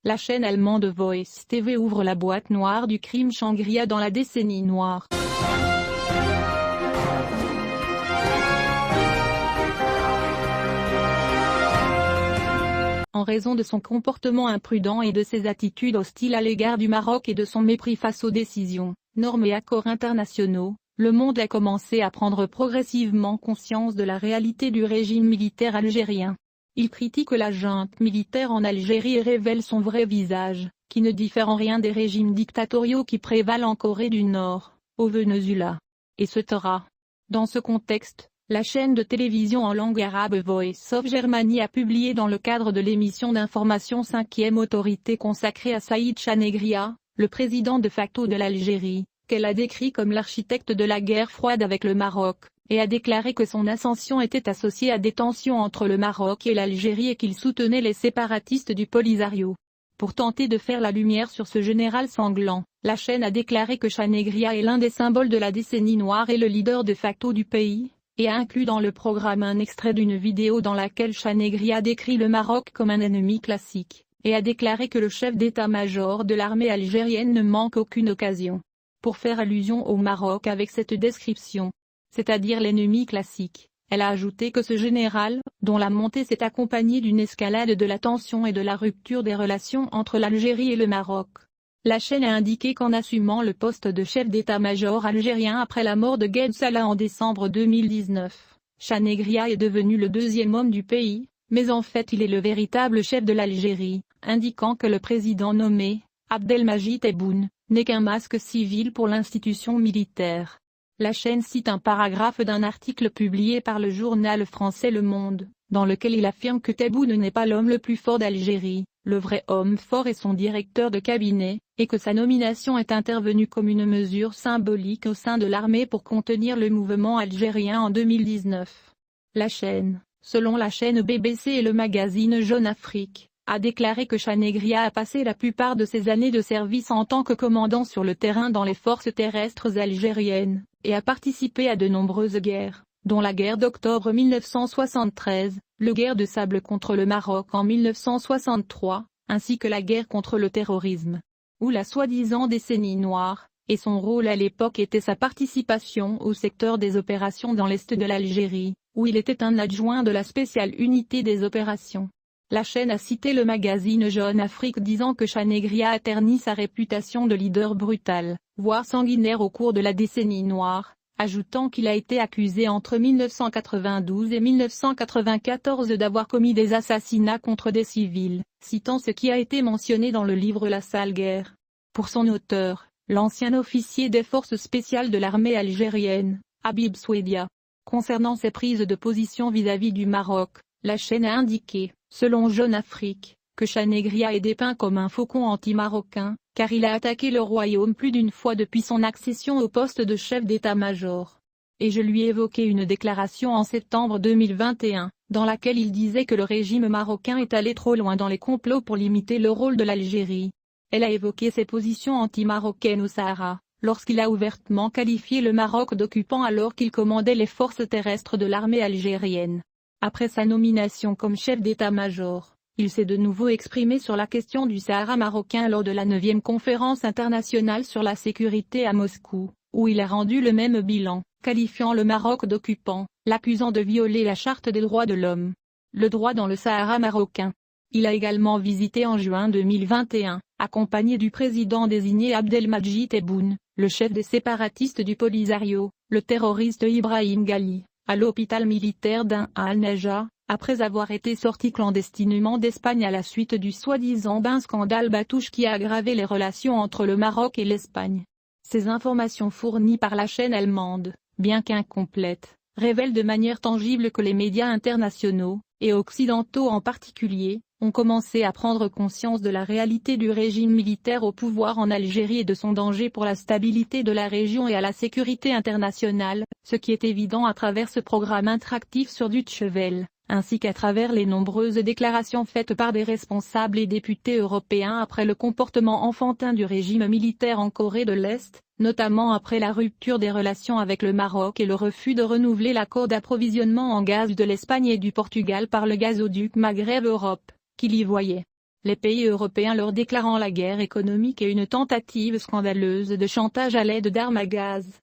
La chaîne allemande Voice TV ouvre la boîte noire du crime Shangri-La dans la décennie noire. En raison de son comportement imprudent et de ses attitudes hostiles à l'égard du Maroc et de son mépris face aux décisions, normes et accords internationaux, le monde a commencé à prendre progressivement conscience de la réalité du régime militaire algérien. Il critique la junte militaire en Algérie et révèle son vrai visage, qui ne diffère en rien des régimes dictatoriaux qui prévalent en Corée du Nord, au Venezuela, etc. Dans ce contexte, la chaîne de télévision en langue arabe Voice of Germany a publié dans le cadre de l'émission d'information 5e autorité consacrée à Saïd Chanegria, le président de facto de l'Algérie, qu'elle a décrit comme l'architecte de la guerre froide avec le Maroc, et a déclaré que son ascension était associée à des tensions entre le Maroc et l'Algérie et qu'il soutenait les séparatistes du Polisario. Pour tenter de faire la lumière sur ce général sanglant, la chaîne a déclaré que Chanegria est l'un des symboles de la décennie noire et le leader de facto du pays, et a inclus dans le programme un extrait d'une vidéo dans laquelle Chanegria décrit le Maroc comme un ennemi classique, et a déclaré que le chef d'état-major de l'armée algérienne ne manque aucune occasion pour faire allusion au Maroc avec cette description, c'est-à-dire l'ennemi classique. Elle a ajouté que ce général, dont la montée s'est accompagnée d'une escalade de la tension et de la rupture des relations entre l'Algérie et le Maroc. La chaîne a indiqué qu'en assumant le poste de chef d'état-major algérien après la mort de Gaid Salah en décembre 2019, Chanegria est devenu le deuxième homme du pays, mais en fait il est le véritable chef de l'Algérie, indiquant que le président nommé, Abdelmadjid Tebboune, n'est qu'un masque civil pour l'institution militaire. La chaîne cite un paragraphe d'un article publié par le journal français Le Monde, dans lequel il affirme que Tebboune n'est pas l'homme le plus fort d'Algérie, le vrai homme fort est son directeur de cabinet, et que sa nomination est intervenue comme une mesure symbolique au sein de l'armée pour contenir le mouvement algérien en 2019. La chaîne, selon la chaîne BBC et le magazine Jeune Afrique, a déclaré que Chanegria a passé la plupart de ses années de service en tant que commandant sur le terrain dans les forces terrestres algériennes, et a participé à de nombreuses guerres, dont la guerre d'octobre 1973, la guerre de sable contre le Maroc en 1963, ainsi que la guerre contre le terrorisme, ou la soi-disant décennie noire, et son rôle à l'époque était sa participation au secteur des opérations dans l'est de l'Algérie, où il était un adjoint de la spéciale unité des opérations. La chaîne a cité le magazine Jeune Afrique disant que Chanegria a terni sa réputation de leader brutal, voire sanguinaire au cours de la décennie noire, ajoutant qu'il a été accusé entre 1992 et 1994 d'avoir commis des assassinats contre des civils, citant ce qui a été mentionné dans le livre La Sale Guerre. Pour son auteur, l'ancien officier des forces spéciales de l'armée algérienne, Habib Souedia. Concernant ses prises de position vis-à-vis du Maroc, la chaîne a indiqué, selon Jeune Afrique, que Chanegria est dépeint comme un faucon anti-marocain, car il a attaqué le royaume plus d'une fois depuis son accession au poste de chef d'état-major. Et je lui ai évoqué une déclaration en septembre 2021, dans laquelle il disait que le régime marocain est allé trop loin dans les complots pour limiter le rôle de l'Algérie. Elle a évoqué ses positions anti-marocaines au Sahara, lorsqu'il a ouvertement qualifié le Maroc d'occupant alors qu'il commandait les forces terrestres de l'armée algérienne. Après sa nomination comme chef d'état-major, il s'est de nouveau exprimé sur la question du Sahara marocain lors de la 9e conférence internationale sur la sécurité à Moscou, où il a rendu le même bilan, qualifiant le Maroc d'occupant, l'accusant de violer la Charte des droits de l'homme. Le droit dans le Sahara marocain. Il a également visité en juin 2021, accompagné du président désigné Abdelmadjid Tebboune, le chef des séparatistes du Polisario, le terroriste Ibrahim Ghali, à l'hôpital militaire d'Ain al-Najah, après avoir été sorti clandestinement d'Espagne à la suite du soi-disant scandale Batouche qui a aggravé les relations entre le Maroc et l'Espagne. Ces informations fournies par la chaîne allemande, bien qu'incomplètes, révèlent de manière tangible que les médias internationaux, et occidentaux en particulier, ont commencé à prendre conscience de la réalité du régime militaire au pouvoir en Algérie et de son danger pour la stabilité de la région et à la sécurité internationale, ce qui est évident à travers ce programme interactif sur Deutsche Welle, ainsi qu'à travers les nombreuses déclarations faites par des responsables et députés européens après le comportement enfantin du régime militaire en Corée de l'Est, notamment après la rupture des relations avec le Maroc et le refus de renouveler l'accord d'approvisionnement en gaz de l'Espagne et du Portugal par le gazoduc Maghreb Europe, qu'il y voyait les pays européens leur déclarant la guerre économique et une tentative scandaleuse de chantage à l'aide d'armes à gaz.